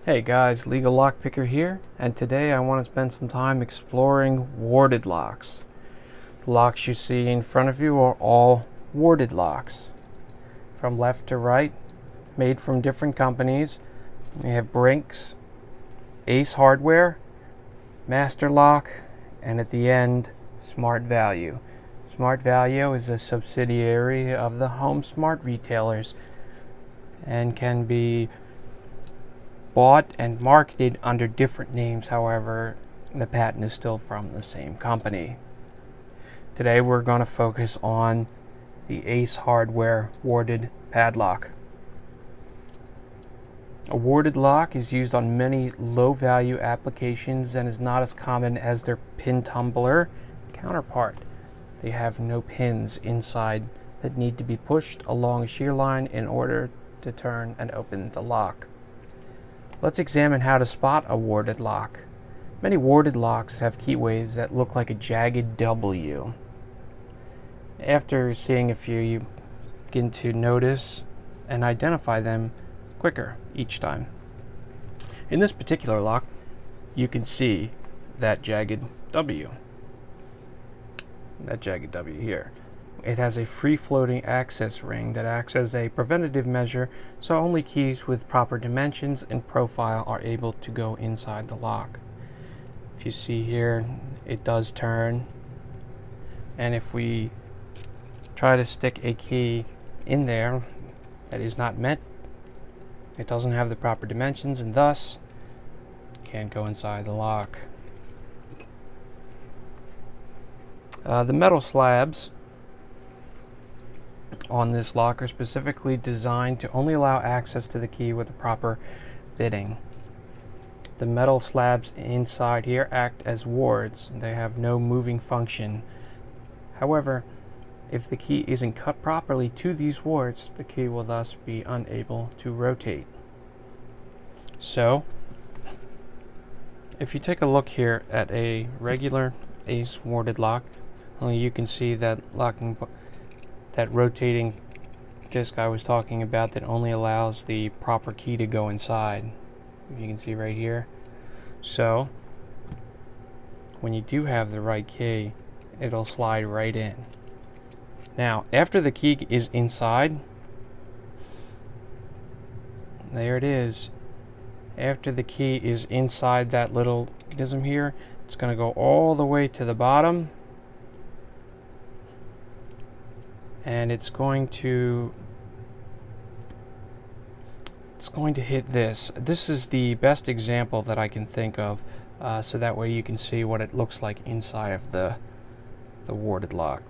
Hey guys, LegalLockPicker here, and today I want to spend some time exploring warded locks. The locks you see in front of you are all warded locks. From left to right, made from different companies. We have Brinks, Ace Hardware, Master Lock, and at the end, Smart Value. Smart Value is a subsidiary of the Home Smart retailers and can be bought and marketed under different names. However, the patent is still from the same company. Today we're going to focus on the Ace Hardware warded padlock. A warded lock is used on many low-value applications and is not as common as their pin tumbler counterpart. They have no pins inside that need to be pushed along a shear line in order to turn and open the lock. Let's examine how to spot a warded lock. Many warded locks have keyways that look like a jagged W. After seeing a few, you begin to notice and identify them quicker each time. In this particular lock, you can see that jagged W. That jagged W here. It has a free-floating access ring that acts as a preventative measure, so only keys with proper dimensions and profile are able to go inside the lock. If you see here, it does turn, and if we try to stick a key in there that is not meant, it doesn't have the proper dimensions and thus can't go inside the lock. The metal slabs on this lock are specifically designed to only allow access to the key with the proper bitting. The metal slabs inside here act as wards. They have no moving function. However, if the key isn't cut properly to these wards, the key will thus be unable to rotate. So, if you take a look here at a regular Ace warded lock, you can see that that rotating disc I was talking about that only allows the proper key to go inside. You can see right here. So when you do have the right key, it'll slide right in. Now after the key is inside, there it is. After the key is inside that little mechanism here, it's going to go all the way to the bottom, and it's going to hit this. This is the best example that I can think of, so that way you can see what it looks like inside of the warded lock.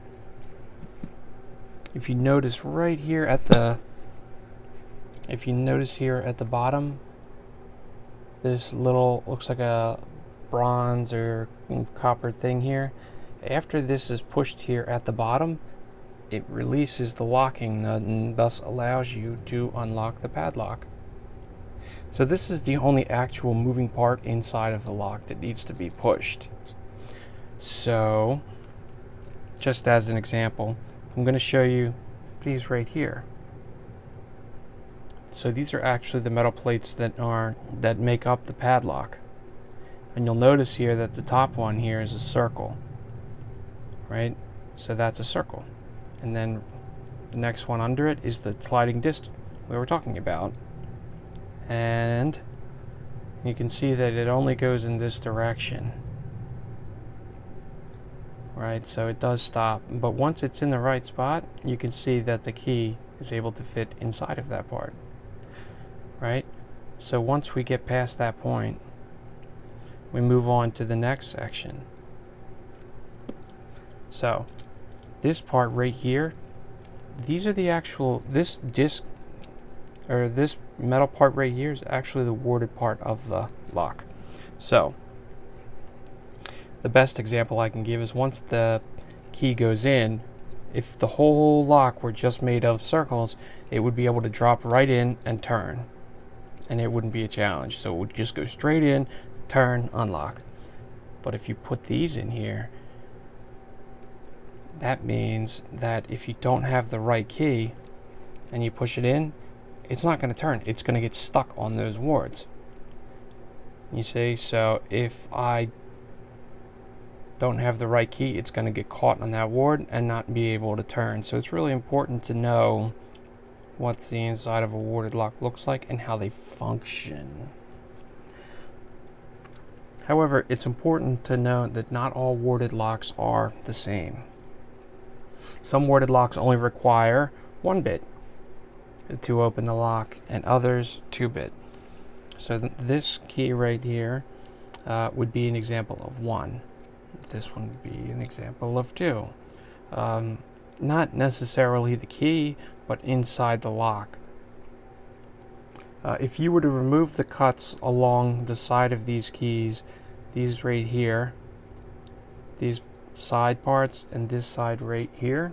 If you notice right here at the bottom, this little looks like a bronze or copper thing here. After this is pushed here at the bottom, it releases the locking nut and thus allows you to unlock the padlock. So this is the only actual moving part inside of the lock that needs to be pushed. So, just as an example, I'm going to show you these right here. So these are actually the metal plates that make up the padlock. And you'll notice here that the top one here is a circle, right? So that's a circle. And then the next one under it is the sliding disc we were talking about. And you can see that it only goes in this direction. Right, so it does stop. But once it's in the right spot, you can see that the key is able to fit inside of that part. Right? So once we get past that point, we move on to the next section. So this part right here, these are the actual, this disc, or this metal part right here is actually the warded part of the lock. So the best example I can give is once the key goes in, if the whole lock were just made of circles, it would be able to drop right in and turn, and it wouldn't be a challenge. So it would just go straight in, turn, unlock. But if you put these in here, that means that if you don't have the right key and you push it in, it's not going to turn. It's going to get stuck on those wards. You see, so if I don't have the right key, it's going to get caught on that ward and not be able to turn. So it's really important to know what the inside of a warded lock looks like and how they function. However, it's important to note that not all warded locks are the same. Some warded locks only require 1 bit to open the lock, and others 2 bit. So this key right here would be an example of 1. This one would be an example of 2. Not necessarily the key, but inside the lock. If you were to remove the cuts along the side of these keys, these right here, these side parts, and this side right here,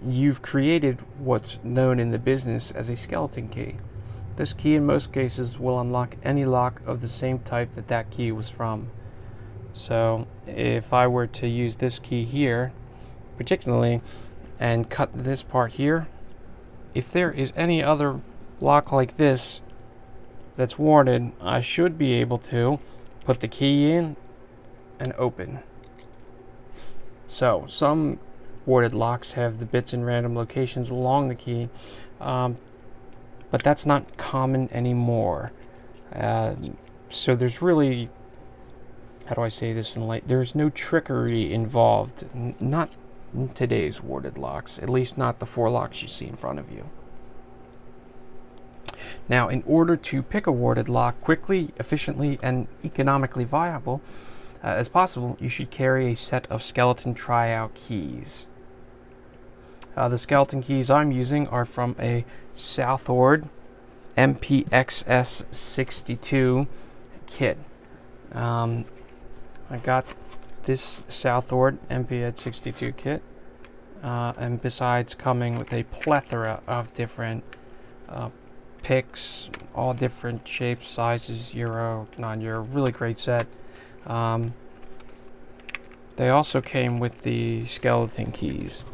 you've created what's known in the business as a skeleton key. This key in most cases will unlock any lock of the same type that that key was from. So if I were to use this key here particularly and cut this part here, if there is any other lock like this that's warded, I should be able to put the key in and open. So some warded locks have the bits in random locations along the key, but that's not common anymore. So there's really, how do I say this in light? There's no trickery involved, not in today's warded locks, at least not the 4 locks you see in front of you. Now, in order to pick a warded lock quickly, efficiently, and economically viable as possible, you should carry a set of skeleton tryout keys. The skeleton keys I'm using are from a SouthOrd MPXS62 kit. I got this SouthOrd MPX62 kit, and besides coming with a plethora of different picks, all different shapes, sizes, euro, non-euro, really great set. They also came with the skeleton keys,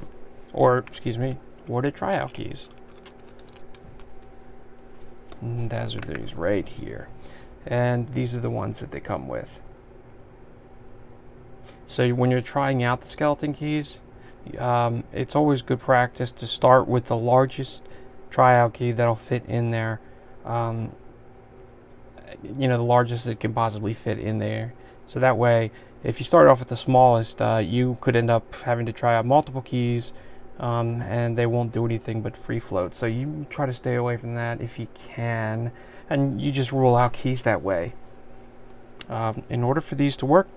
or excuse me, warded tryout keys. And those are these right here, and these are the ones that they come with. So when you're trying out the skeleton keys, it's always good practice to start with the largest tryout key that'll fit in there. You know, the largest it can possibly fit in there. So that way, if you start off with the smallest, you could end up having to try out multiple keys, and they won't do anything but free float. So you try to stay away from that if you can, and you just rule out keys that way. In order for these to work,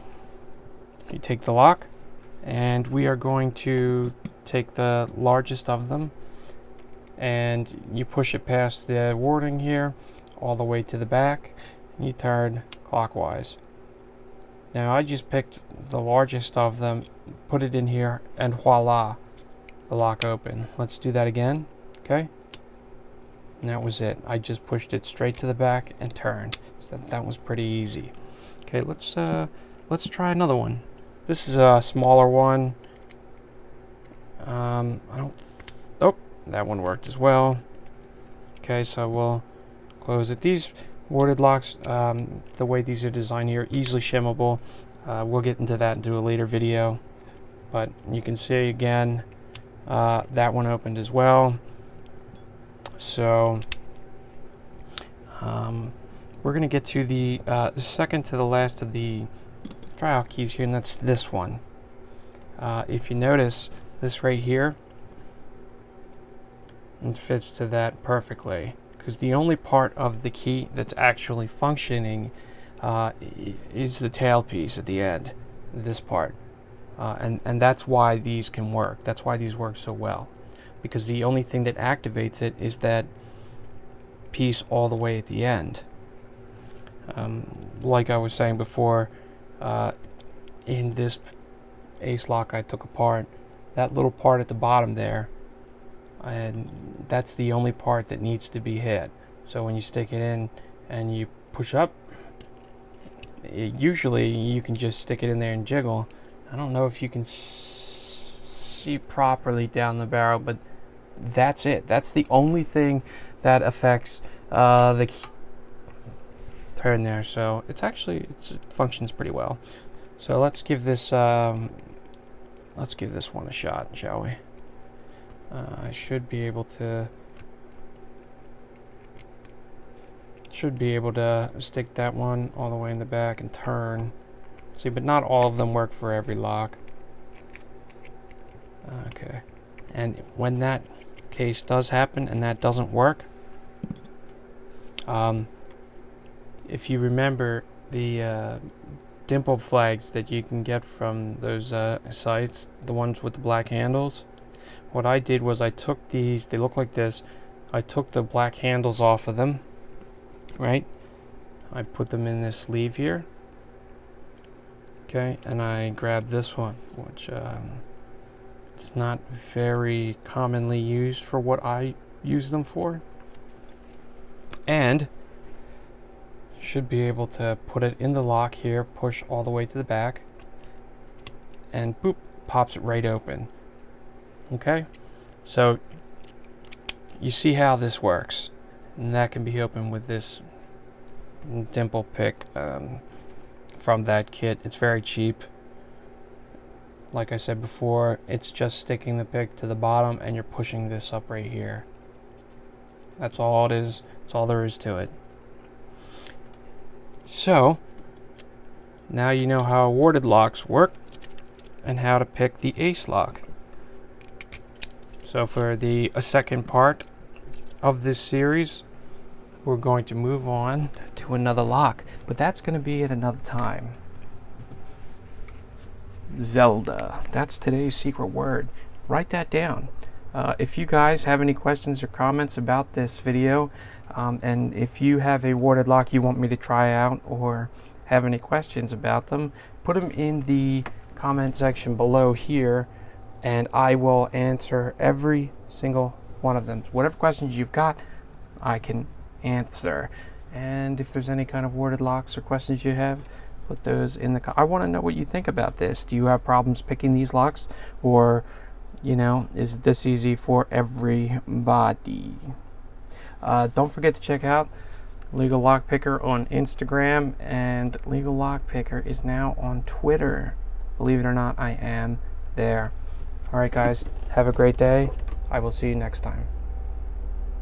you take the lock, and we are going to take the largest of them, and you push it past the warding here all the way to the back, and you turn clockwise. Now I just picked the largest of them, put it in here, and voila, the lock open. Let's do that again. Okay, and that was it. I just pushed it straight to the back and turned. So that was pretty easy. Okay, let's try another one. This is a smaller one. Oh, that one worked as well. Okay, so we'll close it. These warded locks, the way these are designed here, easily shimmable. We'll get into that and do a later video. But you can see again, that one opened as well. So we're going to get to the second to the last of the tryout keys here, and that's this one. If you notice, this right here, it fits to that perfectly, because the only part of the key that's actually functioning is the tailpiece at the end, this part, and that's why these can work. That's why these work so well, because the only thing that activates it is that piece all the way at the end. Like I was saying before, in this ace lock I took apart, that little part at the bottom there, and that's the only part that needs to be hit. So when you stick it in and you push up, usually you can just stick it in there and jiggle. I don't know if you can see properly down the barrel, but that's it. That's the only thing that affects the turn there, so it functions pretty well. So let's give this one a shot, shall we? I should be able to stick that one all the way in the back and turn. See, but not all of them work for every lock. Okay, and when that case does happen and that doesn't work, if you remember the dimple flags that you can get from those sites, the ones with the black handles, what I did was I took these, they look like this, I took the black handles off of them, right? I put them in this sleeve here, okay, and I grabbed this one, which it's not very commonly used for what I use them for, and should be able to put it in the lock here, push all the way to the back, and boop, pops it right open. Okay, so you see how this works, and that can be opened with this dimple pick from that kit. It's very cheap. Like I said before, it's just sticking the pick to the bottom and you're pushing this up right here. That's all it is. That's all there is to it. So now you know how awarded locks work and how to pick the ace lock. So for the second part of this series, we're going to move on to another lock, but that's going to be at another time. Zelda. That's today's secret word. Write that down. If you guys have any questions or comments about this video, and if you have a warded lock you want me to try out or have any questions about them, put them in the comment section below here, and I will answer every single one of them. Whatever questions you've got, I can answer. And if there's any kind of warded locks or questions you have, put those in the I want to know what you think about this. Do you have problems picking these locks, or you know, is this easy for everybody? Don't forget to check out LegalLockPicker on Instagram, and LegalLockPicker is now on Twitter. Believe it or not, I am there. Alright guys, have a great day. I will see you next time.